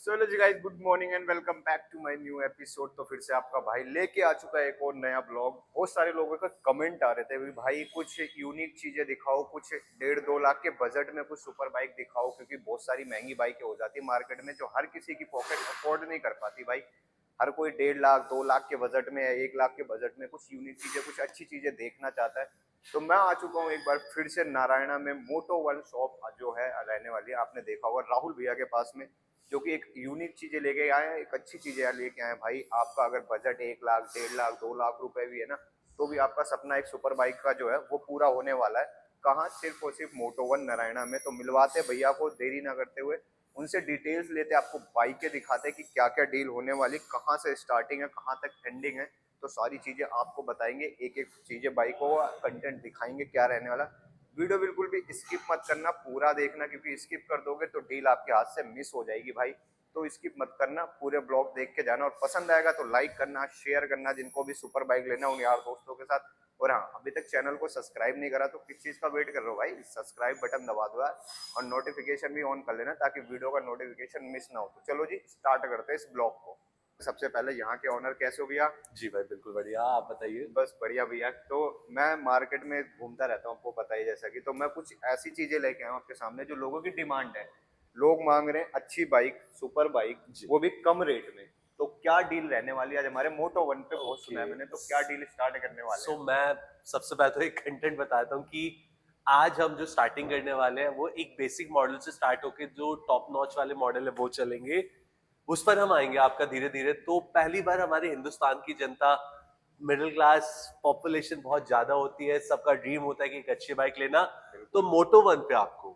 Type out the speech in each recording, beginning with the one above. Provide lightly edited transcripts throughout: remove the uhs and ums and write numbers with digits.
So hello ji guys, good morning and welcome back to my new episode. तो फिर से आपका भाई लेके आ चुका है एक और नया ब्लॉग। बहुत सारे लोगों का कमेंट आ रहे थे भी भाई कुछ यूनिक चीजें दिखाओ, कुछ 1.5-2 लाख के बजट में कुछ सुपर बाइक दिखाओ, क्योंकि बहुत सारी महंगी बाइकें हो जाती है मार्केट में जो हर किसी की पॉकेट अफोर्ड नहीं कर पाती भाई। हर कोई 1.5 लाख 2 लाख के बजट में या 1 लाख के बजट में कुछ यूनिक चीजें, कुछ अच्छी चीजें देखना चाहता है। तो मैं आ चुका हूँ एक बार फिर से नारायणा में। मोटो वन शॉप जो है रहने वाली है, आपने देखा होगा राहुल भैया के पास में, जो कि एक यूनिक चीजें लेके आए हैं, एक अच्छी चीजें लेके आए हैं भाई। आपका अगर बजट 1 लाख 1.5 लाख 2 लाख रुपए भी है ना, तो भी आपका सपना एक सुपर बाइक का जो है वो पूरा होने वाला है। कहाँ? सिर्फ और सिर्फ मोटो वन नारायणा में। तो मिलवाते भैया को देरी ना करते हुए, उनसे डिटेल्स लेते, आपको बाइकें दिखाते कि क्या क्या डील होने वाली, कहाँ से स्टार्टिंग है कहाँ तक एंडिंग है। तो सारी चीजें आपको बताएंगे, एक एक चीजें बाइकों का कंटेंट दिखाएंगे क्या रहने वाला। वीडियो बिल्कुल भी स्किप मत करना, पूरा देखना, क्योंकि स्किप कर दोगे तो डील आपके हाथ से मिस हो जाएगी भाई। तो स्किप मत करना, पूरे ब्लॉग देख के जाना, और पसंद आएगा तो लाइक करना, शेयर करना, जिनको भी सुपर बाइक लेना उन यार दोस्तों के साथ। और हाँ, अभी तक चैनल को सब्सक्राइब नहीं करा तो किस चीज का वेट कर रहे हो भाई? सब्सक्राइब बटन दबा दो यार, और नोटिफिकेशन भी ऑन कर लेना ताकि वीडियो का नोटिफिकेशन मिस ना हो। तो चलो जी स्टार्ट करते हैं इस ब्लॉग को। सबसे पहले यहाँ के ऑनर कैसे हो भैया? जी भाई, बिल्कुल बढ़िया। आप बताइए। बस बढ़िया भैया। तो मैं मार्केट में घूमता रहता हूँ, आपको पता ही जैसा कि, तो मैं कुछ ऐसी चीजें लेके आया हूँ आपके सामने जो लोगों की डिमांड है। लोग मांग रहे हैं अच्छी बाइक, सुपर बाइक, जी। वो भी कम रेट में। तो क्या डील रहने वाली है आज हमारे मोटो वन पे? बहुत सुना ओके। है मैंने, तो क्या डील स्टार्ट करने वाले हैं? मैं सबसे पहले तो एक कंटेंट बताता हूँ कि आज हम जो स्टार्टिंग करने वाले हैं वो एक बेसिक मॉडल से स्टार्ट होके जो टॉप नॉच वाले मॉडल है वो चलेंगे। उस पर हम आएंगे आपका धीरे धीरे। तो पहली बार हमारे हिंदुस्तान की जनता, मिडिल क्लास पॉपुलेशन बहुत ज्यादा होती है, सबका ड्रीम होता है कि एक अच्छी बाइक लेना। तो बिल्कुल। मोटो वन पे आपको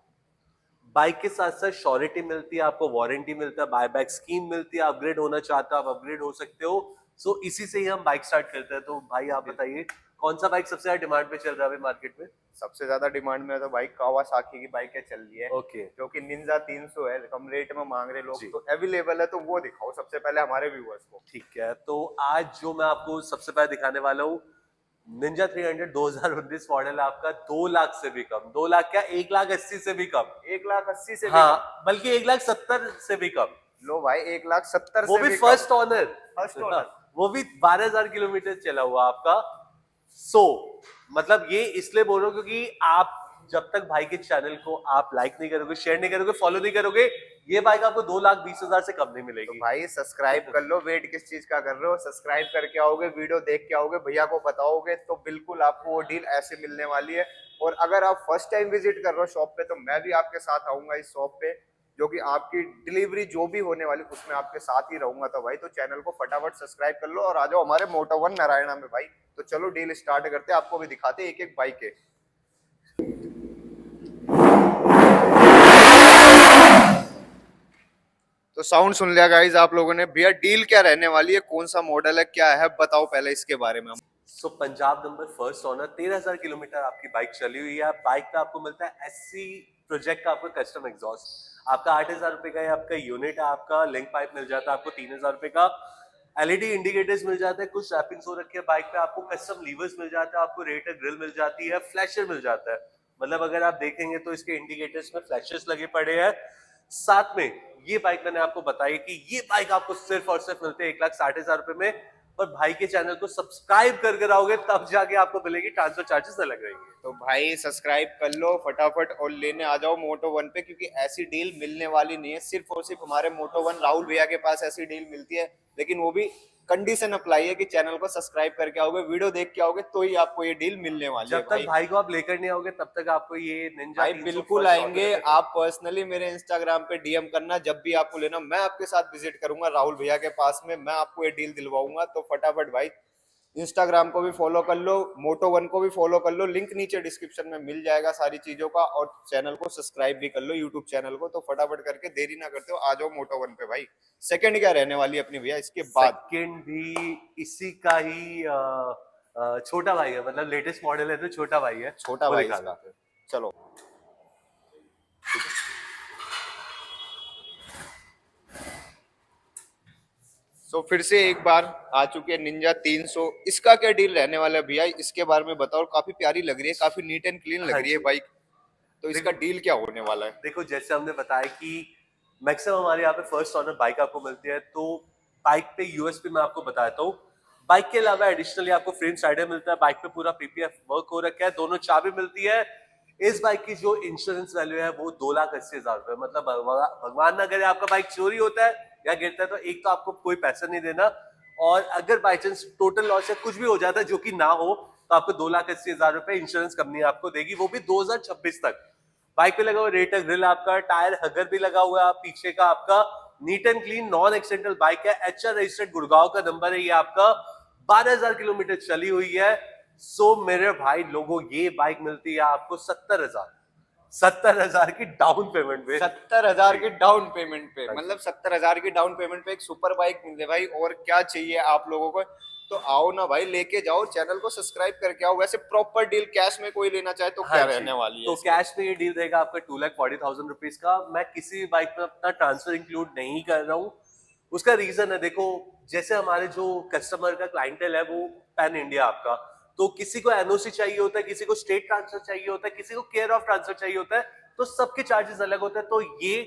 बाइक के साथ साथ श्योरिटी मिलती है, आपको वारंटी मिलता है, बायबैक स्कीम मिलती है। अपग्रेड होना चाहते हो आप अपग्रेड हो सकते हो। इसी से ही हम बाइक स्टार्ट करते हैं। तो भाई आप बताइए, कौन सा बाइक सबसे ज्यादा डिमांड पे चल रहा है अभी मार्केट में? सबसे ज्यादा डिमांड में तो भाई कावासाकी की बाइकें चल रही है, ओके। जो कि निंजा 300 है, कम रेट में मांग रहे लोग, जी तो अवेलेबल है। तो वो दिखाओ सबसे पहले हमारे व्यूअर्स को। ठीक है। तो आज जो मैं आपको सबसे पहले दिखाने वाला हूँ, निंजा 300 2019 मॉडल है आपका। 2 लाख से भी कम, 2 लाख क्या, 1,80,000 से भी कम। 1,80,000 से भी कम? हाँ, बल्कि 1,70,000 से भी कम। लो भाई, 1,70,000 वो से भी भी कम? First owner. First owner? वो भी 12,000 किलोमीटर चला हुआ आपका। सो मतलब ये इसलिए बोल रहा हूं क्योंकि आप जब तक भाई के चैनल को आप लाइक नहीं करोगे, शेयर नहीं करोगे, फॉलो नहीं करोगे, ये बाइक आपको 2,20,000 से कम नहीं तो मिलेगी। भाई सब्सक्राइब कर लो, वेट किस चीज का कर रहे हो? सब्सक्राइब करके आओगे, वीडियो देख के आओगे, भैया को बताओगे, तो बिल्कुल आपको वो डील ऐसे मिलने वाली है। और अगर आप फर्स्ट टाइम विजिट कर रहे हो शॉप पे, तो मैं भी आपके साथ आऊंगा इस शॉप पे, जो कि आपकी डिलीवरी जो भी होने वाली उसमें आपके साथ ही रहूंगा। तो भाई तो चैनल को फटाफट सब्सक्राइब कर लो और आ जाओ हमारे मोटो वन नारायणा में भाई। तो चलो डील स्टार्ट करते हैं, आपको भी दिखाते एक एक बाइक है। तो साउंड सुन लिया गाइज आप लोगों ने। भैया डील क्या रहने वाली है, कौन सा मॉडल है, क्या है, बताओ पहले इसके बारे में। Punjab number first owner, 13,000 kilometre आपकी बाइक चली हुई है। बाइक पे आपको मिलता है एससी प्रोजेक्ट का आपको कस्टम एग्जॉस्ट। आपका 8,000 रुपए का आपका यूनिट है, आपका लिंक पाइप मिल जाता है आपको 3,000 रुपए का। एलईडी इंडिकेटर्स मिल जाते हैं, कुछ रैपिंग्स हो रखी है बाइक पे, आपको कस्टम लीवर्स मिल जाता है, आपको रेटर ग्रिल मिल जाती है, फ्लैशर मिल जाता है। मतलब अगर आप देखेंगे तो इसके इंडिकेटर्स में फ्लैशर्स लगे पड़े हैं। साथ में ये बाइक मैंने आपको बताई कि ये बाइक आपको सिर्फ और सिर्फ मिलते हैं 1,60,000 रुपए में। पर भाई के चैनल को सब्सक्राइब करके आओगे तब जाके आपको मिलेगी, ट्रांसफर चार्जेस अलग रहेंगे। तो भाई सब्सक्राइब कर लो फटाफट और लेने आ जाओ मोटो वन पे, क्योंकि ऐसी डील मिलने वाली नहीं है। सिर्फ और सिर्फ हमारे मोटो वन राहुल भैया के पास ऐसी डील मिलती है, लेकिन वो भी कंडीशन अप्लाई है कि चैनल को सब्सक्राइब करके आओगे, वीडियो देख के आओगे, तो ही आपको ये डील मिलने वाली है जब तक भाई। भाई को आप लेकर नहीं आओगे तब तक आपको ये निंजा भाई 300 बिल्कुल फर्स्ट आएंगे, ऑनर है। आप पर्सनली मेरे इंस्टाग्राम पे डीएम करना, जब भी आपको लेना मैं आपके साथ विजिट करूंगा राहुल भैया के पास में, मैं आपको ये डील दिलवाऊंगा। तो फटाफट भाई इंस्टाग्राम को भी फॉलो कर लो, मोटो वन को भी फॉलो कर लो, लिंक नीचे डिस्क्रिप्शन में मिल जाएगा सारी चीजों का। और चैनल को सब्सक्राइब भी कर लो, यूट्यूब चैनल को। तो फटाफट करके देरी ना करते हो, आ जाओ मोटो वन पे भाई। सेकंड क्या रहने वाली है अपनी भैया इसके बाद? सेकंड भी इसी का ही छोटा भाई है, मतलब लेटेस्ट मॉडल है तो छोटा भाई है। छोटा वो भाई दिखा इसका? देते हैं। चलो। तो फिर से एक बार आ चुके हैं निंजा 300। इसका क्या डील रहने वाला है भैया, इसके बारे में बताओ। काफी प्यारी लग रही है, काफी नीट एंड क्लीन लग हाँ रही है जी। बाइक। तो इसका देखो डील क्या होने वाला है? देखो जैसे हमने बताया कि मैक्सिमम हमारे यहाँ पे फर्स्ट ऑनर बाइक आपको मिलती है। तो बाइक पे यूएसपी मैं आपको बताता हूँ। बाइक के अलावा एडिशनली आपको फ्रेम स्लाइडर मिलता है, बाइक पे पूरा पीपीएफ वर्क हो रखा है, दोनों चाबी मिलती है। इस बाइक की जो इंश्योरेंस वैल्यू है वो 2,80,000 रुपए, मतलब भगवान ना करे आपका बाइक चोरी होता है या गिरता है तो एक तो आपको कोई पैसा नहीं देना, और अगर बाई चांस टोटल लॉस या कुछ भी हो जाता है जो कि ना हो तो आपको 2,80,000 रुपए इंश्योरेंस कंपनी आपको देगी, वो भी 2026 तक। बाइक पे लगा हुआ रेटर ग्रिल आपका, टायर हगर भी लगा हुआ है पीछे का आपका, neat and clean non accidental bike है, एचआर रजिस्टर्ड गुड़गांव का नंबर है ये आपका, 12,000 किलोमीटर चली हुई है। सो मेरे भाई लोगों ये बाइक मिलती है आपको 70,000 की डाउन पेमेंट पे। 70,000 की डाउन पेमेंट पे, मतलब 70,000 की डाउन पेमेंट पे एक सुपर बाइक मिले भाई, और क्या चाहिए आप लोगों को। तो आओ ना भाई, लेके जाओ, चैनल को सब्सक्राइब करके आओ। वैसे प्रॉपर डील कैश में कोई लेना चाहे तो क्या रहने वाली है तो इसमें? कैश में ये डील रहेगा आपका 2,40,000 रुपीज का। मैं किसी भी बाइक में अपना ट्रांसफर इंक्लूड नहीं कर रहा हूँ। उसका रीजन है, देखो जैसे हमारे जो कस्टमर का क्लाइंटेल है वो पैन इंडिया आपका, तो किसी को एनओसी चाहिए होता है, किसी को स्टेट ट्रांसफर चाहिए होता है, किसी को केयर ऑफ ट्रांसफर चाहिए होता है, तो सबके चार्जेस अलग होते हैं। तो ये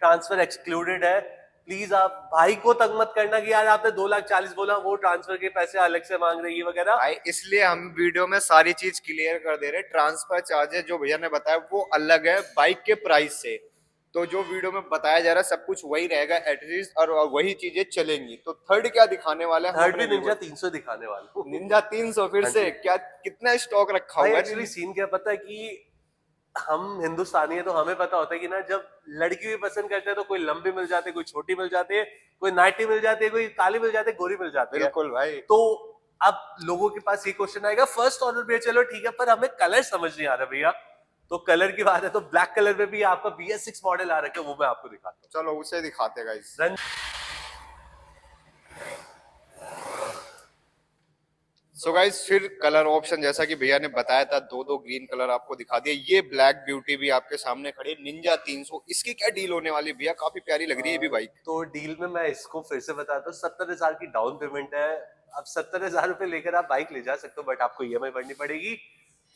ट्रांसफर एक्सक्लूडेड है। प्लीज आप भाई को तंग मत करना कि यार आपने 2,40,000 बोला, वो ट्रांसफर के पैसे अलग से मांग रही है वगैरह। भाई इसलिए हम वीडियो में सारी चीज क्लियर कर दे रहे हैं। ट्रांसफर चार्जेस जो भैया ने बताया वो अलग है बाइक के प्राइस से। तो जो वीडियो में बताया जा रहा है सब कुछ वही रहेगा एटलीस्ट, और वही चीजें चलेंगी। तो थर्ड क्या दिखाने वाले हैं? थर्ड भी निंजा 300 दिखाने वाला हूँ। निंजा 300 फिर हाँ से जी। क्या, कितना स्टॉक रखा भाई हुआ एक्चुअली है? सीन क्या पता है कि हम हिंदुस्तानी है तो हमें पता होता है कि ना जब लड़की भी पसंद करते हैं तो कोई लंबी मिल जाती है, कोई छोटी मिल जाती है, कोई नाइटी मिल जाती है, कोई काली मिल जाती है, गोरी मिल जाती है। बिल्कुल भाई। तो अब लोगों के पास ये क्वेश्चन आएगा फर्स्ट ऑर्डर भी है, चलो ठीक है, पर हमें कलर समझ नहीं आ रहा भैया। तो कलर की बात है तो ब्लैक कलर में भी आपका BS6 मॉडल आ रखा है, वो मैं आपको दिखाता चलो उसे दिखाते गाइस। हूँ। सो गाइस, फिर कलर ऑप्शन जैसा कि भैया ने बताया था, दो दो ग्रीन कलर आपको दिखा दिए। ये ब्लैक ब्यूटी भी आपके सामने खड़ी है, निंजा 300। इसकी क्या डील होने वाली है भैया? काफी प्यारी लग रही है ये भी बाइक। तो डील में मैं इसको फिर से बताता हूँ, 70,000 की डाउन पेमेंट है। अब 70,000 रुपए लेकर आप बाइक ले जा सकते हो, बट आपको EMI भरनी पड़ेगी।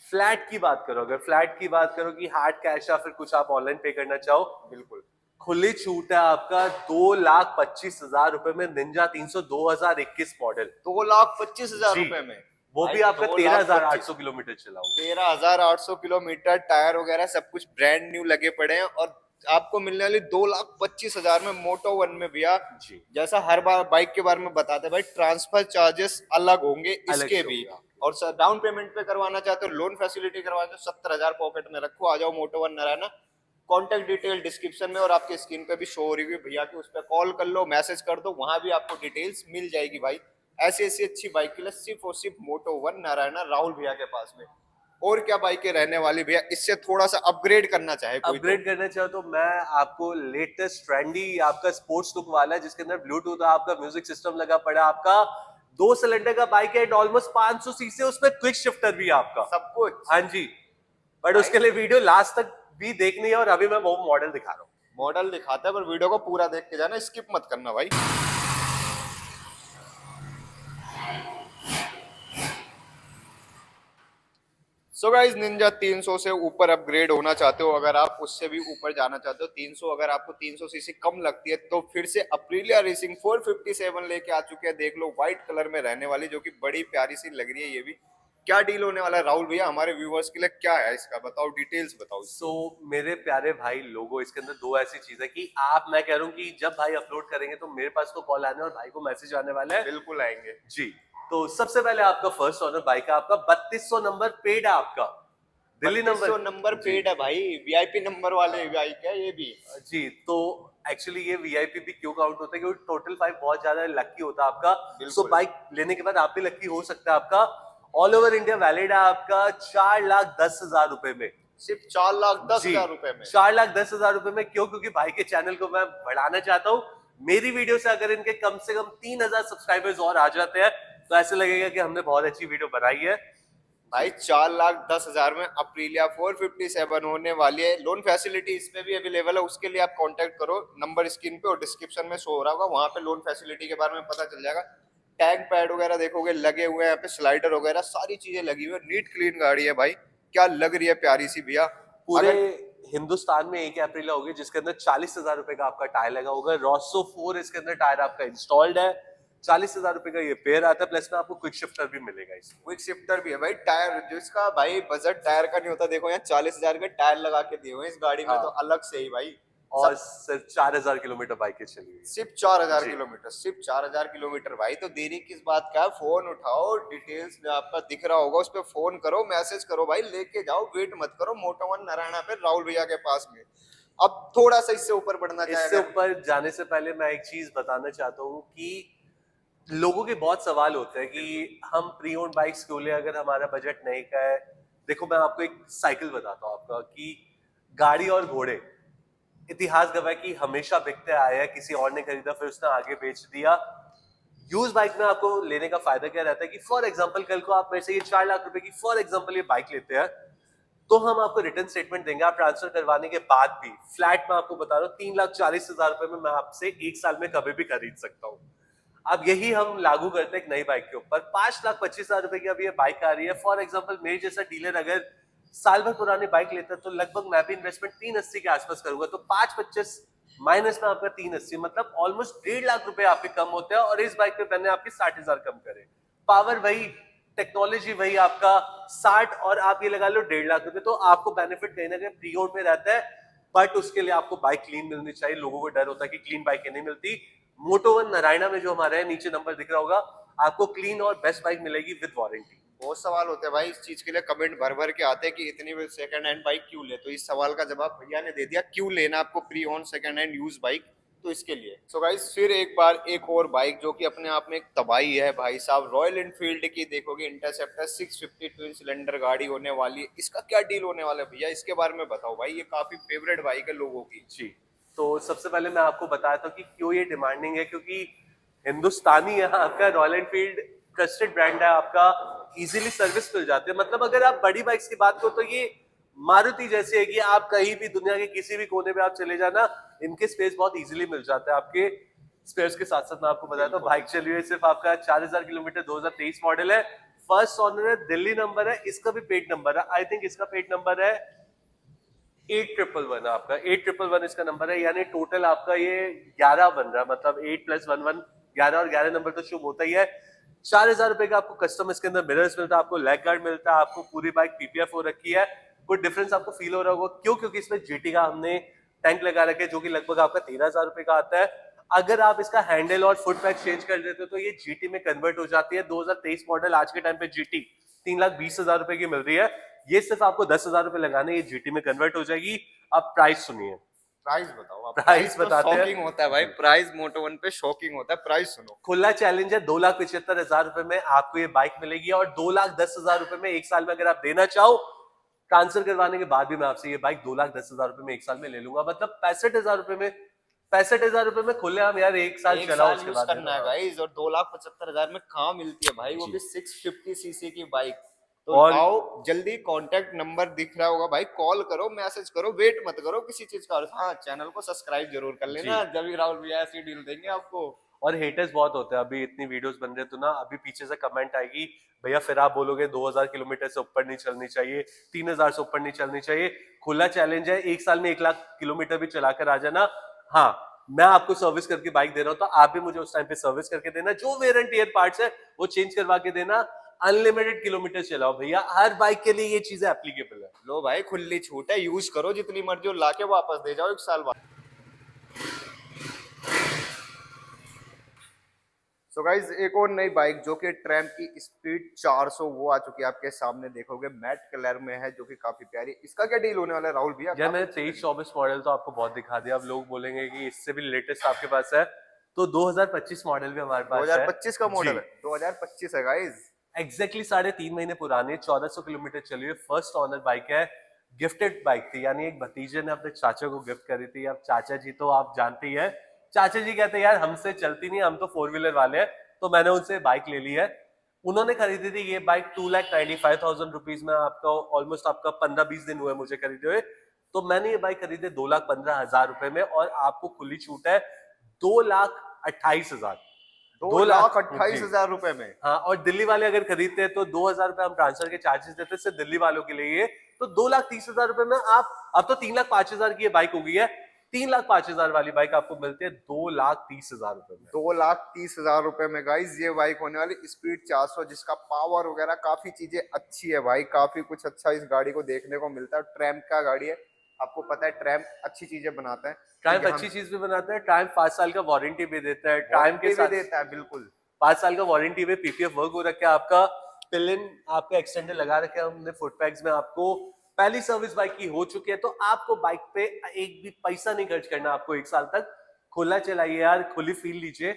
फ्लैट की बात करो, अगर फ्लैट की बात करो कि हार्ड कैश या फिर कुछ आप ऑनलाइन पे करना चाहो, बिल्कुल खुली छूट है आपका 2,25,000 रुपए में निंजा 300 2021 मॉडल। 2,25,000 जी, रुपए में? वो भी भाई आपका 13,800 किलोमीटर चला हुआ। 13,800 किलोमीटर, टायर वगैरह सब कुछ ब्रांड न्यू लगे पड़े हैं, और आपको मिलने वाली 2,25,000 में मोटो वन में भैया। जी, जैसा हर बार बाइक के बारे में बताते हैं भाई, ट्रांसफर चार्जेस अलग होंगे अलग इसके से भी। होगा। और सर डाउन पेमेंट पे करवाना चाहते हो, लोन फैसिलिटी करवाना चाहते हो, 70,000 पॉकेट में रखो, आ जाओ मोटो वन नारायण। कॉन्टेक्ट डिटेल डिस्क्रिप्शन में और आपकी स्क्रीन पे भी शो हो रही है भैया की, उस पर कॉल कर लो, मैसेज कर दो, वहां भी आपको डिटेल्स मिल जाएगी भाई। ऐसी ऐसी अच्छी बाइक के लिए सिर्फ और सिर्फ मोटो वन नारायण राहुल भैया के पास में। और क्या बाइकें रहने वाली भैया? इससे थोड़ा सा अपग्रेड करना चाहे कोई अपग्रेड करना चाहो तो मैं आपको लेटेस्ट ट्रेंडी आपका स्पोर्ट्स लुक वाला है, जिसके अंदर ब्लूटूथ आपका म्यूजिक सिस्टम लगा पड़ा, आपका 2 सिलेंडर का बाइक है, ऑलमोस्ट 500 सीसी, उसमें क्विक शिफ्टर भी है आपका। सब कुछ। हाँ जी, बट उसके लिए वीडियो लास्ट तक भी देखनी है, और अभी मैं वो मॉडल दिखा रहा हूँ। मॉडल दिखाता है, पर वीडियो को पूरा देख के जाना, स्किप मत करना भाई। सो गाइस, निंजा 300 से ऊपर अपग्रेड होना चाहते हो, अगर आप उससे भी ऊपर जाना चाहते हो 300, अगर आपको 300 सीसी कम लगती है, तो फिर से अप्रिलिया रेसिंग 457 लेके आ चुके हैं। देख लो व्हाइट कलर में रहने वाली, जो कि बड़ी प्यारी सी लग रही है। ये भी क्या डील होने वाला है राहुल भैया हमारे व्यूवर्स के लिए? क्या है इसका, बताओ, डिटेल्स बताओ। सो मेरे प्यारे भाई लोगों, इसके अंदर दो ऐसी चीज है कि आप, मैं कह रहा हूँ कि जब भाई अपलोड करेंगे तो मेरे पास तो कॉल आने और भाई को मैसेज आने वाला है। बिल्कुल आएंगे जी, तो सबसे पहले आपका फर्स्ट ऑनर बाइक है, आपका 3200 नंबर पेड है आपका, दिल्ली नंबर पेड है भाई, वीआईपी नंबर वाले बाइक है ये भी। जी। तो एक्चुअली ये वीआईपी भी क्यों काउंट होता है, क्योंकि टोटल 5 बहुत ज्यादा लकी होता है आपका। सो बाइक लेने के बाद आप भी लकी हो सकता है। आपका ऑल ओवर इंडिया वैलिड है आपका 4,10,000 रुपए में। सिर्फ 4,10,000 रुपए में? 4,10,000 रुपए में। क्यों? क्योंकि भाई के चैनल को मैं बढ़ाना चाहता हूँ। मेरी वीडियो से अगर इनके कम से कम 3,000 सब्सक्राइबर्स और आ जाते हैं तो ऐसे लगेगा कि हमने बहुत अच्छी वीडियो बनाई है। भाई 4,10,000 में अप्रिलिया 457 होने वाली है। लोन फैसिलिटी इसमें भी अवेलेबल है, उसके लिए आप कांटेक्ट करो, नंबर स्क्रीन पे और डिस्क्रिप्शन में शो हो रहा होगा, वहां पे लोन फैसिलिटी के बारे में पता चल जाएगा। टैग पैड वगैरह देखोगे लगे हुए हैं, यहाँ पे स्लाइडर वगैरह सारी चीजें लगी हुई है। नीट क्लीन गाड़ी है भाई, क्या लग रही है प्यारी सी भैया। पूरे हिंदुस्तान में एक अप्रीला होगी जिसके अंदर 40,000 रुपए का आपका टायर लगा होगा। रॉसो 4 इसके अंदर टायर आपका इंस्टॉल्ड है। 40,000 रुपए का ये पेयर आता है, प्लस में आपको क्विक शिफ्टर भी मिलेगा इसमें। क्विक शिफ्टर भी है भाई। टायर जो इसका भाई बजट टायर का नहीं होता, देखो यहाँ 40,000 के टायर लगा के दिए हुए हैं इस गाड़ी में, हाँ। तो अलग से ही भाई। और सिर्फ 4,000 किलोमीटर बाइक चली हुई है। सिर्फ 4,000 जी। किलोमीटर, सिर्फ 4,000 किलोमीटर भाई, तो देरी किस बात का है? फोन उठाओ, डिटेल्स में आपका दिख रहा होगा, उस पर फोन करो, मैसेज करो भाई, लेके जाओ, वेट मत करो। मोटो वन नारायणा पे राहुल भैया के पास में। अब थोड़ा सा इससे ऊपर बढ़ना इससे चाहेगा। ऊपर जाने से पहले मैं एक चीज बताना चाहता हूँ कि लोगों के बहुत सवाल होते हैं कि हम प्री ओन्ड बाइक्स क्यों ले अगर हमारा बजट नहीं का है। देखो मैं आपको एक साइकिल बताता हूँ आपका कि गाड़ी और घोड़े इतिहास गवाह की हमेशा बिकते आए हैं, किसी और ने खरीदा फिर उसने आगे बेच दिया। यूज बाइक में आपको लेने का फायदा क्या रहता है कि फॉर एग्जांपल कल को आप मेरे से ये 4 लाख रुपए की फॉर एग्जांपल ये बाइक लेते हैं, तो हम आपको रिटर्न स्टेटमेंट देंगे। आप ट्रांसफर करवाने के बाद भी फ्लैट में आपको बता रहा हूँ 3,40,000 रुपए में मैं आपसे 1 साल में कभी भी खरीद सकता हूँ। अब यही हम लागू करते हैं एक नई बाइक के ऊपर। 5,25,000 रुपए की अभी ये बाइक आ रही है, फॉर एग्जांपल मेरे जैसा डीलर अगर साल भर पुरानी बाइक लेता है तो लगभग मैं भी इन्वेस्टमेंट 380 के आसपास करूंगा, तो 5,25 माइनस में आपका 380 मतलब ऑलमोस्ट 1.5 लाख रुपए आपके कम होते हैं। और इस बाइक पे मैंने आपकी 60,000 कम करे, पावर वही, टेक्नोलॉजी वही, आपका 60 और आप ये लगा लो 1.5 लाख रुपए, तो आपको बेनिफिट कहीं ना कहीं प्री ओन्ड में रहता है। बट उसके लिए आपको बाइक क्लीन मिलनी चाहिए। लोगों को डर होता है कि क्लीन बाइक नहीं मिलती। मोटो वन नारायणा में जो हमारा है, नीचे नंबर दिख रहा होगा, आपको क्लीन और बेस्ट बाइक मिलेगी विद वारंटी। बहुत सवाल होते हैं भाई इस चीज के लिए, कमेंट भर भर के आते हैं कि इतनी सेकंड हैंड बाइक क्यों ले, तो इस सवाल का जवाब भैया ने दे दिया, क्यों लेना आपको pre own second hand use bike, तो इसके लिए। सो गाइस फिर एक बार एक और बाइक जो कि अपने आप में एक तबाही है भाई साहब, रॉयल एनफील्ड की देखोगे इंटरसेप्टर 650 ट्विन सिलेंडर गाड़ी होने वाली है। इसका क्या डील होने वाला है भैया, इसके बारे में बताओ भाई, ये काफी फेवरेट बाइक है लोगों की। जी, तो सबसे पहले मैं आपको बताता हूँ कि क्यों ये डिमांडिंग है, क्योंकि हिंदुस्तानी है आपका, रॉयल एनफील्ड ट्रस्टेड ब्रांड है आपका, इजीली सर्विस मिल जाती है। मतलब अगर आप बड़ी बाइक्स की बात करो तो ये मारुति जैसी है कि आप कहीं भी दुनिया के किसी भी कोने में आप चले जाना, इनके स्पेस बहुत इजीली मिल जाता है। आपके स्पेयर्स के साथ साथ मैं आपको बताया, तो बाइक चली हुई सिर्फ आपका 4,000 किलोमीटर, 2023 मॉडल है, फर्स्ट ऑनर है, दिल्ली नंबर है, इसका भी पेट नंबर है, आई थिंक इसका पेट नंबर है 8,111 आपका, 8,111 इसका नंबर है, यानी टोटल आपका ये 11 बन रहा है, मतलब 8 + 11 11, और 11 नंबर तो शुभ होता ही है। 4,000 रुपए का आपको कस्टम इसके अंदर मिरर्स मिलता है, आपको लेग गार्ड मिलता है, आपको पूरी बाइक पीपीएफ हो रखी है। कुछ डिफरेंस आपको फील हो रहा होगा, क्यों? क्योंकि इसमें जीटी का हमने टैंक लगा रखे जो कि लगभग आपका 13,000 रुपए का आता है। अगर आप इसका हैंडल और फुट पैक चेंज कर देते हो तो ये जीटी में कन्वर्ट हो जाती है। 2023 मॉडल आज के टाइम पे जीटी 3,20,000 रुपए की मिल रही है, ये सिर्फ आपको 10,000 रुपए लगाने, ये जीटी में कन्वर्ट हो जाएगी। अब प्राइस सुनिए, प्राइस बताओ आप। प्राइस तो बताते हैं। शॉकिंग होता है भाई, प्राइस मोटो वन पे शॉकिंग होता है, प्राइस सुनो। खुला चैलेंज है, 2,75,000 रुपए में आपको ये बाइक मिलेगी, और 2,10,000 रुपए में 1 साल में अगर आप देना चाहो, ट्रांसफर करवाने के बाद भी मैं आपसे ये बाइक 2,10,000 रुपए में 1 साल में ले लूंगा। मतलब 65,000 रुपए में, 65,000 रुपए में खुले हम यार 1 साल चलाओ, उसके बाद करना है गाइस। और 2,75,000 में कहाँ मिलती है भाई, वो भी 650 सीसी की बाइक। तो और आओ जल्दी, कांटेक्ट नंबर दिख रहा होगा भाई, कॉल करो, मैसेज करो, वेट मत करो किसी चीज का। हाँ, चैनल को सब्सक्राइब जरूर कर लेना, जब भी राहुल भैया ऐसी डील देंगे आपको। और हेटर्स बहुत होते हैं, अभी इतनी वीडियोस बन रहे, तो ना अभी पीछे से कमेंट आएगी, भैया फिर आप बोलोगे 2,000 किलोमीटर से ऊपर नहीं चलनी चाहिए, 3,000 से ऊपर नहीं चलनी चाहिए। खुला चैलेंज है, 1 साल में 1 लाख किलोमीटर भी चलाकर आ जाना। हाँ, मैं आपको सर्विस करके बाइक दे रहा हूँ, तो आप भी मुझे उस टाइम पे सर्विस करके देना, जो वेयर एंड टियर पार्ट्स है वो चेंज करवा के देना। अनलिमिटेड किलोमीटर चलाओ भैया, हर बाइक के लिए ये चीजें एप्लीकेबल है। लो भाई, खुली छूट है, यूज करो जितनी मर्जी हो, लाके वापस दे जाओ 1 साल बाद। सो गाइज एक और नई बाइक जो कि ट्रैम की स्पीड 400 वो आ चुकी है आपके सामने, देखोगे मैट कलर में है, जो कि काफी प्यारी। इसका क्या डील होने वाला है राहुल भैया? यार मैंने 23-24 मॉडल तो आपको बहुत दिखा दिया, अब लोग बोलेंगे कि इससे भी लेटेस्ट आपके पास है, तो 2025 मॉडल भी हमारे पास है। 2025 का मॉडल है, 2025 है गाइज। एग्जैक्टली 3.5 महीने पुरानी, 1,400 किलोमीटर चली हुई, फर्स्ट ऑनर बाइक है, गिफ्टेड बाइक थी, यानी एक भतीजे ने अपने चाचा को गिफ्ट करी थी। अब चाचा जी तो आप जानते ही है, चाचा जी कहते हैं यार हमसे चलती नहीं, हम तो 4 व्हीलर वाले हैं, तो मैंने उनसे बाइक ले ली है। उन्होंने खरीदी थी ये बाइक 2,95,000 रुपीज में, आपका ऑलमोस्ट आपका 15-20 दिन हुए मुझे खरीदे हुए। तो मैंने ये बाइक खरीदी 2,15,000 रुपए में, और आपको खुली छूट है 2,28,000। ₹2,28,000 में। हाँ, और दिल्ली वाले अगर खरीदते हैं तो 2,000 रुपए हम ट्रांसफर के चार्जेस देते हैं सिर्फ दिल्ली वालों के लिए, तो 2,30,000 रुपए में आप, अब तो 3,05,000 की ये बाइक हो गई है, 3,05,000 वाली बाइक आपको मिलती है 2,30,000 रुपए में। 2,30,000 रुपए में गाइस ये बाइक होने वाली स्पीड 400, जिसका पावर वगैरह काफी चीजें अच्छी है भाई, काफी कुछ अच्छा इस गाड़ी को देखने को मिलता है। ट्रैम्प का गाड़ी है, आपको पता है ट्रैम्प अच्छी चीजें बनाता है, ट्रायम्फ अच्छी चीज भी बनाता है, ट्रायम्फ 5 साल का वारंटी भी देता है, ट्रायम्फ के साथ देता है बिल्कुल 5 साल का वारंटी में पीपीएफ वर्क हो रखा है, आपका पिलिन आपका एक्सटेंडर लगा रखे हैं हमने फुट पैड्स में, आपको पहली सर्विस बाइक की हो चुकी है, तो आपको बाइक पे एक भी पैसा नहीं खर्च करना, आपको 1 साल तक खुला चलाइए यार, खुली फील लीजिए,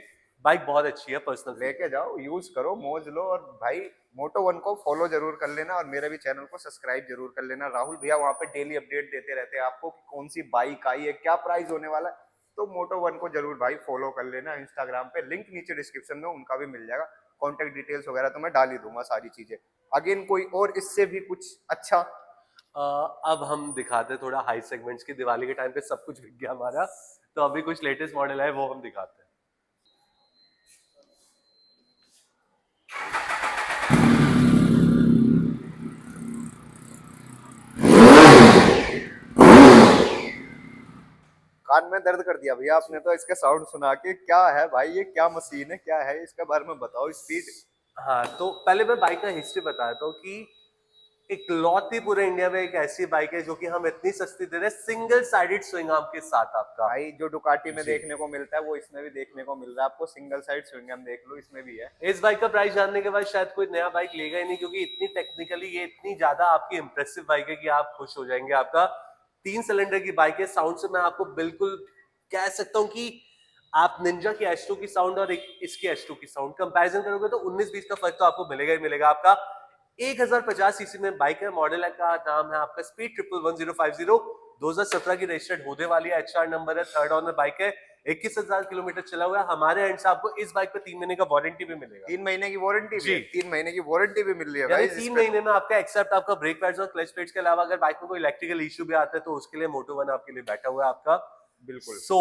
बाइक बहुत अच्छी है, पर्सनल लेके जाओ, यूज करो, मौज लो। और भाई Moto1 को फॉलो जरूर कर लेना और मेरे भी चैनल को सब्सक्राइब जरूर कर लेना। राहुल भैया वहां पे डेली अपडेट देते रहते हैं आपको कि कौन सी बाइक आई है, क्या प्राइस होने वाला है, तो Moto1 को जरूर भाई फॉलो कर लेना। इंस्टाग्राम पे लिंक नीचे डिस्क्रिप्शन में उनका भी मिल जाएगा, कॉन्टेक्ट डिटेल्स वगैरह तो मैं डाल ही दूंगा सारी चीजें। अगेन कोई और इससे भी कुछ अच्छा? अब हम दिखाते हैं थोड़ा हाई सेगमेंट्स की, दिवाली के टाइम पे सब कुछ बिक गया हमारा, तो अभी कुछ लेटेस्ट मॉडल है वो हम दिखाते हैं। कान में दर्द कर दिया भैया आपने तो इसके साउंड सुना के। क्या है भाई ये, क्या मशीन है, क्या है इसके बारे में बताओ। स्पीड, हाँ, तो पहले मैं बाइक का हिस्ट्री बताता हूँ कि इकलौती पूरे इंडिया में एक ऐसी बाइक है जो कि हम इतनी सस्ती दे रहे हैं, सिंगल साइडेड स्विंग आर्म के साथ आपका। भाई जो डुकाटी में जी। देखने को मिलता है वो इसमें भी देखने को मिल रहा है आपको, सिंगल साइड स्विंग आर्म देख लो इसमें भी है। इस बाइक का प्राइस जानने के बाद शायद कोई नया बाइक लेगा ही नहीं, क्योंकि इतनी टेक्निकली ये इतनी ज्यादा आपकी इंप्रेसिव बाइक है कि आप खुश हो जाएंगे। आपका 3 सिलेंडर की बाइक है, साउंड से मैं आपको बिल्कुल कह सकता हूँ कि आप निंजा की H2 की साउंड और इसकी H2 की साउंड कंपैरिजन करोगे तो 19-20 का फर्क तो आपको मिलेगा ही मिलेगा। आपका 1050 सीसी में बाइक है, मॉडल का नाम है आपका स्पीड 11150, 2017 की रजिस्टर्ड होने वाली है, HR नंबर है, थर्ड ओनर बाइक है, 21,000 किलोमीटर चला हुआ है। हमारे एंड से आपको इस बाइक पे 3 महीने का वारंटी भी मिलेगा। 3 महीने की वारंटी भी जी। है, 3 महीने की वारंटी भी मिल रही है यानी भाई 3 महीने में आपका एक्सेप्ट आपका ब्रेक पैड्स और क्लच प्लेट्स के अलावा अगर बाइक में कोई इलेक्ट्रिकल इश्यू भी आता है तो उसके लिए Moto1 आपके लिए बैठा हुआ है आपका। बिल्कुल। सो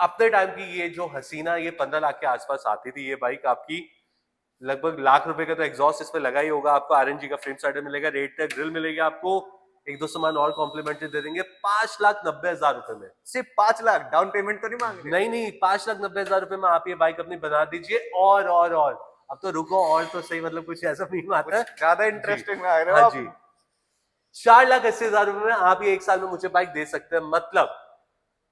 अपने टाइम की ये जो हसीना, ये 15 लाख के आसपास आती थी ये बाइक आपकी, लगभग लाख रुपए का तो एग्जॉस्ट इसमें लगा ही होगा। आपको RNG का फ्रेम साइडर मिलेगा, रेड ग्रिल मिलेगी, आपको एक दो सामान और कॉम्प्लीमेंट्री दे देंगे 5,90,000 रुपए में। सिर्फ 5 लाख डाउन पेमेंट तो नहीं मांग रहे? नहीं नहीं, 5,90,000 रुपए में आप ये बाइक अपनी बना दीजिए। और अब तो रुको, और तो सही, मतलब कुछ ऐसा नहीं आता है, ज्यादा इंटरेस्टिंग में आ रहे हो हाँ आप। जी, 4,80,000 रुपए में आप ये 1 साल में मुझे बाइक दे सकते हैं, मतलब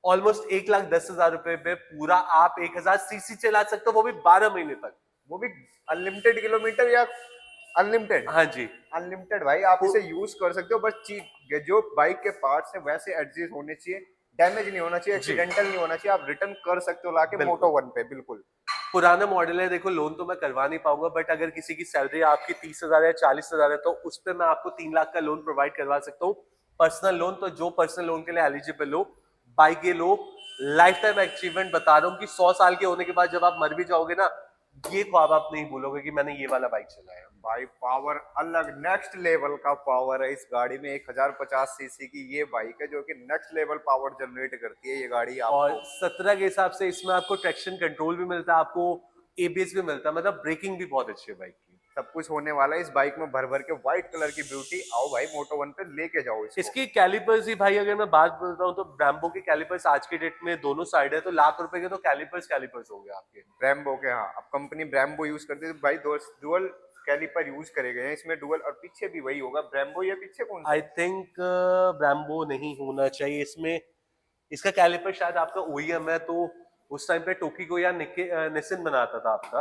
ऑलमोस्ट 1,10,000 रुपए पे पूरा आप 1,000 सीसी चला सकते हो, वो भी 12 महीने तक, वो भी अनलिमिटेड किलोमीटर या अनलिमिटेड? हाँ जी। अनलिमिटेड भाई, आप इसे यूज कर सकते हो, बस चीज जो बाइक के पार्ट्स है वैसे एडजस्ट होने चाहिए, डैमेज नहीं होना चाहिए, एक्सीडेंटल नहीं होना चाहिए, आप रिटर्न कर सकते हो लाके Moto1 पे। बिल्कुल पुराना मॉडल है, देखो लोन तो मैं करवा नहीं पाऊंगा, बट अगर किसी की सैलरी आपकी 30,000 या 40,000 है तो उस पर मैं आपको 3 लाख का लोन प्रोवाइड करवा सकता हूँ, पर्सनल लोन। तो जो पर्सनल लोन के लिए एलिजिबल हो, बाइक ये लो, लाइफ टाइम अचीवमेंट बता रहा हूँ कि 100 साल के होने के बाद जब आप मर भी जाओगे ना, ये ख्वाब आप नहीं भूलोगे कि मैंने ये वाला बाइक चलाया। भाई पावर अलग नेक्स्ट लेवल का पावर है इस गाड़ी में। 1050 सीसी की ये बाइक है जो कि नेक्स्ट लेवल पावर जनरेट करती है ये गाड़ी आपको। और 17 के हिसाब से इसमें आपको ट्रैक्शन कंट्रोल भी मिलता है, आपको ABS भी मिलता है, मतलब ब्रेकिंग भी बहुत अच्छी है बाइक की। सब कुछ होने वाला है इस बाइक में भर भर के। व्हाइट कलर की ब्यूटी, आओ भाई Moto1 पे लेके जाओ इसको। इसकी कैलिपर्स ही भाई, अगर मैं बात बोलता हूँ तो ब्राम्बो के कैलिपर्स आज की डेट में दोनों साइड है, तो लाख रुपए के तो कैलिपर्स होंगे आपके। ब्राम्बो के, हाँ, अब कंपनी ब्राम्बो यूज करती है भाई, डुअल कैलिपर यूज करे गए हैं इसमें, डुअल, और पीछे भी वही होगा ब्राम्बो। या पीछे कौन सा? आई थिंक ब्राम्बो नहीं होना चाहिए इसमें, इसका कैलिपर शायद आपका OEM है, तो उस टाइम पे टोकीगो या निसिन बनाता था आपका,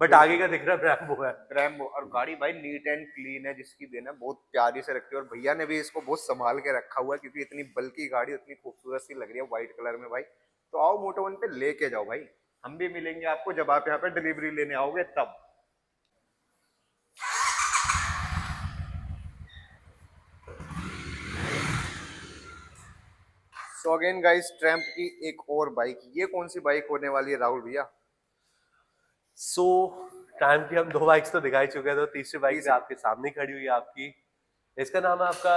बट आगे का दिख रहा है ब्राम्बो है। ब्राम्बो। और गाड़ी भाई नीट एंड क्लीन है, जिसकी देना बहुत प्यारी से रखी है, और भैया ने भी इसको बहुत संभाल के रखा हुआ है, क्योंकि इतनी बल्कि गाड़ी इतनी खूबसूरत सी लग रही है व्हाइट कलर में भाई। तो आओ Moto1 पे लेके जाओ भाई, हम भी मिलेंगे आपको जब आप यहाँ पे डिलीवरी लेने आओगे तब। सो अगेन गाइस, ट्रैम्प की एक और बाइक, ये कौन सी बाइक होने वाली है राहुल भैया? सो टाइम की हम 2 बाइक्स तो दिखाई चुके हैं, तो तीसरी बाइक आपके सामने खड़ी हुई है आपकी, इसका नाम है आपका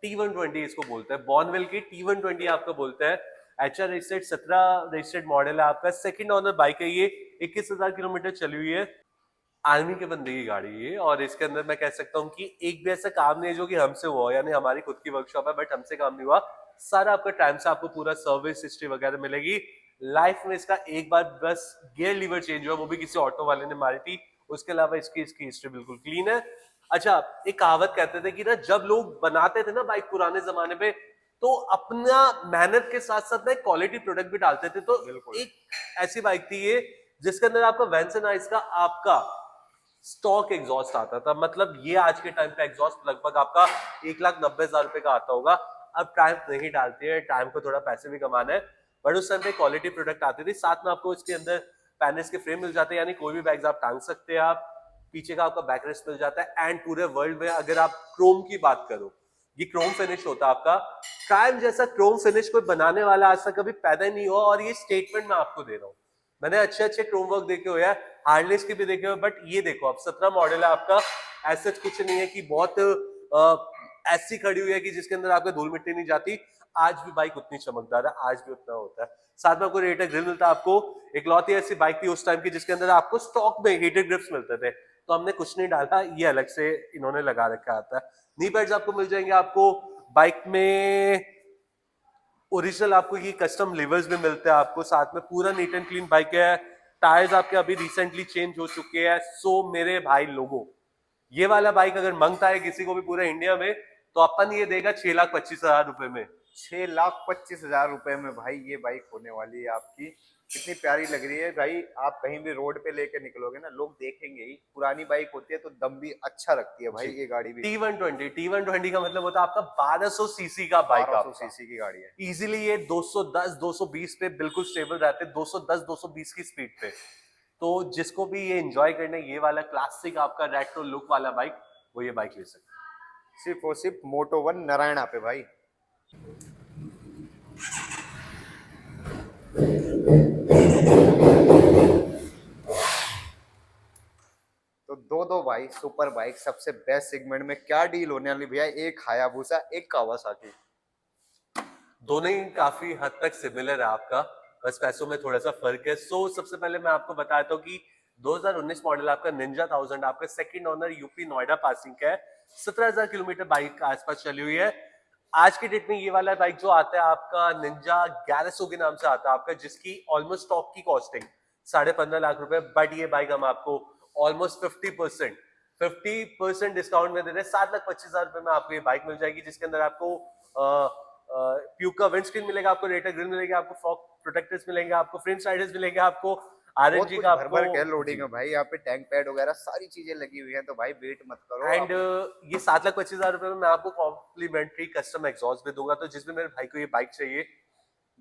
T120, इसको बोलते हैं बॉर्नविल की T120 आपको बोलते हैं। HR रजिस्टर्ड 17 रजिस्टर्ड मॉडल है आपका, सेकंड ओनर बाइक है ये, 21,000 किलोमीटर चली हुई है। आर्मी के बंदे की गाड़ी है, और इसके अंदर मैं कह सकता हूँ कि एक भी ऐसा काम नहीं है जो कि हमसे हुआ हो, यानी हमारी खुद की वर्कशॉप है बट हमसे काम नहीं हुआ, सारा आपका टाइम से आपको पूरा सर्विस हिस्ट्री वगैरह मिलेगी। लाइफ में इसका एक बार बस गियर लीवर चेंज हुआ, वो भी किसी ऑटो वाले ने मारी थी, उसके अलावा इसकी इसकी हिस्ट्री बिल्कुल क्लीन है। अच्छा, एक कहावत कहते थे कि ना जब लोग बनाते थे ना बाइक पुराने जमाने पे, तो अपना मेहनत के साथ साथ ना क्वालिटी प्रोडक्ट भी डालते थे। तो बिल्कुल। एक ऐसी बाइक थी ये जिसके अंदर आपका वेंसनाइज का आपका स्टॉक एग्जॉस्ट आता था, मतलब ये आज के टाइम पे एग्जॉस्ट लगभग आपका 1,90,000 रुपए का आता होगा। अब टाइम नहीं डालती है, टाइम को थोड़ा पैसे भी कमाना है, बट उस टाइम पे क्वालिटी प्रोडक्ट आती थी। साथ में आपको इसके अंदर पैनल्स के फ्रेम मिल जाते हैं, यानी कोई भी बैग्स आप टांग सकते हैं। आप पीछे का आपका बैकरेस्ट मिल जाता है, एंड पूरे वर्ल्ड में अगर आप क्रोम की बात करो, ये क्रोम फिनिश होता है आपका। ट्रायम्फ जैसा क्रोम फिनिश कोई बनाने वाला आज तक कभी पैदा ही नहीं हुआ, और ये स्टेटमेंट मैं आपको दे रहा हूँ। मैंने अच्छे अच्छे क्रोम वर्क देखे हुए हैं, हार्डलेस के भी देखे हुए, बट ये देखो आप 17 मॉडल है आपका, ऐसा कुछ नहीं है कि बहुत ऐसी खड़ी हुई है कि जिसके अंदर आपका धूल मिट्टी नहीं जाती। आज भी बाइक उतनी चमकदार है, आज भी उतना होता है। साथ में आपको रेटर ग्रिल मिलता है। आपको इकलौती ऐसी बाइक थी उस टाइम की जिसके अंदर आपको स्टॉक में हीटेड ग्रिप्स मिलते थे, तो हमने कुछ नहीं डाला, ये अलग से इन्होंने लगा रखा आता है। नी पैड्स आपको मिल जाएंगे आपको बाइक में, ओरिजिनल आपको ये कस्टम लिवर्स भी मिलते हैं आपको, साथ में पूरा नीट एंड क्लीन बाइक है। टायर्स आपके अभी रिसेंटली चेंज हो चुके हैं। सो मेरे भाई लोगों, ये वाला बाइक अगर मांगता है किसी को भी पूरे इंडिया में, तो अपन ये देगा 6,25,000 रुपए में। 6,25,000 रुपए में भाई ये बाइक होने वाली है आपकी। कितनी प्यारी लग रही है भाई, आप कहीं भी रोड पे लेके निकलोगे ना, लोग देखेंगे ही। पुरानी बाइक होती है तो दम भी अच्छा रखती है भाई, ये गाड़ी भी। T120 का मतलब होता है आपका 1200 सीसी का बाइक, 1200 सीसी की गाड़ी है। इजीली ये 210 220 पे बिल्कुल स्टेबल रहते हैं, 210 220 की स्पीड पे। तो जिसको भी ये एंजॉय करना है, ये वाला क्लासिक आपका रेट्रो लुक वाला बाइक, वो ये बाइक ले सकते हैं। सिर्फ और सिर्फ मोटो1 नारायणा पे भाई। तो दो भाई सुपर बाइक, सबसे बेस्ट सेगमेंट में क्या डील होने वाली भैया? एक हायाबुसा, एक कावासाकी। दोनों ही काफी हद तक सिमिलर है आपका, बस पैसों में थोड़ा सा फर्क है। सो सबसे पहले मैं आपको बताता हूँ कि 2019 मॉडल आपका निंजा 1000 आपका second owner UP Noida passing का है, 17,000 किलोमीटर बाइक आसपास चली हुई है। आज की डेट में ये वाला बाइक जो आता है आपका निंजा 1100 के नाम से आता है आपका, जिसकी ऑलमोस्ट स्टॉक की कॉस्टिंग 15.5 लाख रुपए, बट ये बाइक हम आपको ऑलमोस्ट 50% डिस्काउंट में दे रहे हैं। 7,25,000 रुपए में आपको ये बाइक मिल जाएगी, जिसके अंदर आपको प्यूक का विंडस्क्रीन मिलेगा, आपको रेटर ग्रिल मिलेगी, आपको फॉग प्रोटेक्टर्स मिलेंगे, आपको फ्रंट साइडर्स मिलेंगे, आपको आरएनजी का भर भर के लोडिंग आपको है भाई, यहाँ पे टैंक पैड वगैरह सारी चीजें लगी हुई हैं, तो भाई वेट मत करो। एंड ये 7,25,000 रुपए में मैं आपको कॉम्प्लीमेंट्री कस्टम एग्जॉस्ट भी दूंगा। तो जिस भी मेरे भाई को ये बाइक चाहिए,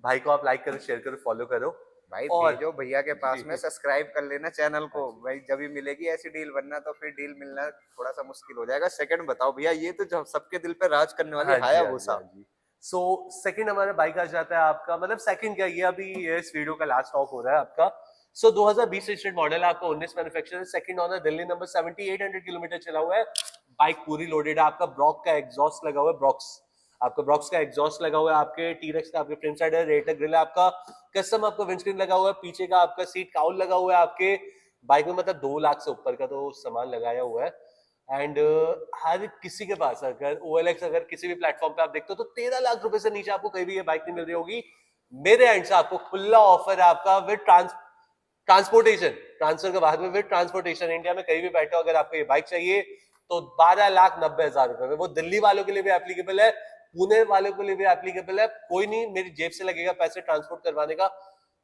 भाई को आप लाइक करो, शेयर करो, फॉलो करो, भाई और भेजो भैया के पास में, जी, सब्सक्राइब कर लेना चैनल को हाँ जी। भाई। जब भी मिलेगी ऐसी डील, वरना तो फिर डील मिलना थोड़ा सा मुश्किल हो जाएगा। सेकंड बताओ भैया, ये तो जो सबके दिल पे राज करने वाली हाँ जी, हाँ जी, हायाबुसा। हाँ जी। सो सेकंड हमारा बाइक आ जाता है आपका, मतलब सेकंड क्या, ये अभी इस वीडियो का लास्ट स्टॉक हो रहा है आपका। सो 2020 रजिस्टर्ड मॉडल है आपका, 19 manufacture, second owner, Delhi number, 7800 kilometre चला हुआ है। बाइक पूरी लोडेड है आपका, ब्रॉक का एग्जॉस्ट लगा हुआ है, ब्रॉक्स का एग्जॉस्ट लगा हुआ है, आपके टीरेक्स का आपके फ्रंट साइड है, रेटर ग्रिल है आपका, कस्टम आपका विंडस्क्रीन लगा हुआ है, पीछे का आपका सीट काउल लगा हुआ है आपके बाइक में, मतलब 2 लाख से ऊपर का तो सामान लगाया हुआ है। एंड हर किसी के पास अगर OLX अगर किसी भी प्लेटफॉर्म पे आप देखते हो तो 13 लाख रुपए से नीचे आपको कहीं भी ये बाइक नहीं मिल रही होगी। मेरे एंड से आपको खुला ऑफर है आपका विद ट्रांसपोर्टेशन, ट्रांसफर के बाद में विद ट्रांसपोर्टेशन, इंडिया में कहीं भी बैठे हो अगर आपको ये बाइक चाहिए तो 12,90,000 रुपए में। वो दिल्ली वालों के लिए भी एप्लीकेबल है, पुणे वालों के लिए भी एप्लीकेबल है। कोई नहीं, मेरी जेब से लगेगा पैसे ट्रांसपोर्ट करवाने का,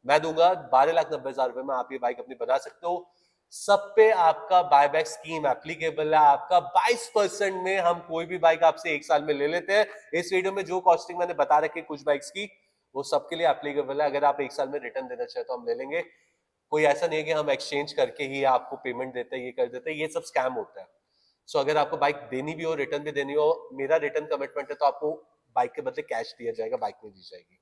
मैं दूंगा। 12,90,000 रुपए में आप ये बाइक अपनी बना सकते हो। सब पे आपका बायबैक स्कीम एप्लीकेबल है आपका। 22% में हम कोई भी बाइक आपसे 1 साल में ले लेते हैं। इस वीडियो में जो कॉस्टिंग मैंने बता रखी है कुछ बाइक्स की, वो सबके लिए एप्लीकेबल है। अगर आप 1 साल में रिटर्न देना चाहे तो हम ले लेंगे। कोई ऐसा नहीं है कि हम एक्सचेंज करके ही आपको पेमेंट देते हैं, ये कर देते हैं, ये सब स्कैम होता है। सो अगर आपको बाइक देनी भी हो, रिटर्न भी देनी हो, मेरा रिटर्न कमिटमेंट है, तो आपको बाइक के बदले कैश दिया जाएगा, बाइक नहीं दी जाएगी।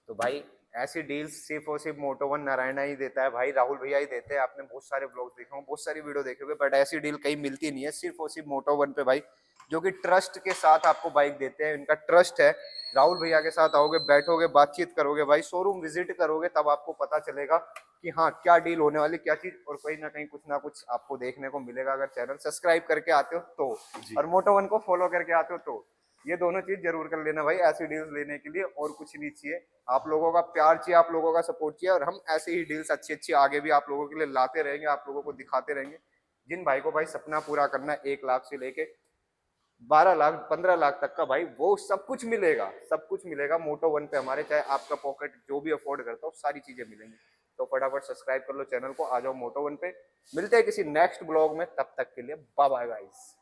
तो भाई ऐसी डील्स सिर्फ और सिर्फ मोटो1 नारायणा ही देता है भाई, राहुल भैया ही देते हैं। आपने बहुत सारे ब्लॉग्स देखे होंगे, बहुत सारी वीडियो देखे होंगे, बट ऐसी डील कहीं मिलती नहीं है, सिर्फ और सिर्फ मोटो1 पे भाई। जो कि ट्रस्ट के साथ आपको बाइक देते हैं, इनका ट्रस्ट है। राहुल भैया के साथ आओगे, बैठोगे, बातचीत करोगे भाई, शोरूम विजिट करोगे, तब आपको पता चलेगा कि हाँ क्या डील होने वाली, क्या चीज, और कहीं ना कुछ आपको देखने को मिलेगा अगर चैनल सब्सक्राइब करके आते हो तो, और मोटो वन को फॉलो करके आते हो तो। ये दोनों चीज जरूर कर लेना भाई ऐसी डील्स लेने के लिए, और कुछ नहीं चाहिए। आप लोगों का प्यार चाहिए, आप लोगों का सपोर्ट चाहिए, और हम ऐसे ही डील्स अच्छी अच्छी आगे भी आप लोगों के लिए लाते रहेंगे, आप लोगों को दिखाते रहेंगे। जिन भाई को भाई सपना पूरा करना है 1 लाख से लेके 12 लाख 15 लाख तक का भाई, वो सब कुछ मिलेगा, सब कुछ मिलेगा मोटो वन पे हमारे। चाहे आपका पॉकेट जो भी अफोर्ड करता हो, सारी चीजें मिलेंगी। तो फटाफट सब्सक्राइब कर लो चैनल को, आ जाओ मोटो वन पे। मिलते हैं किसी नेक्स्ट ब्लॉग में, तब तक के लिए बाय बाय गाइस।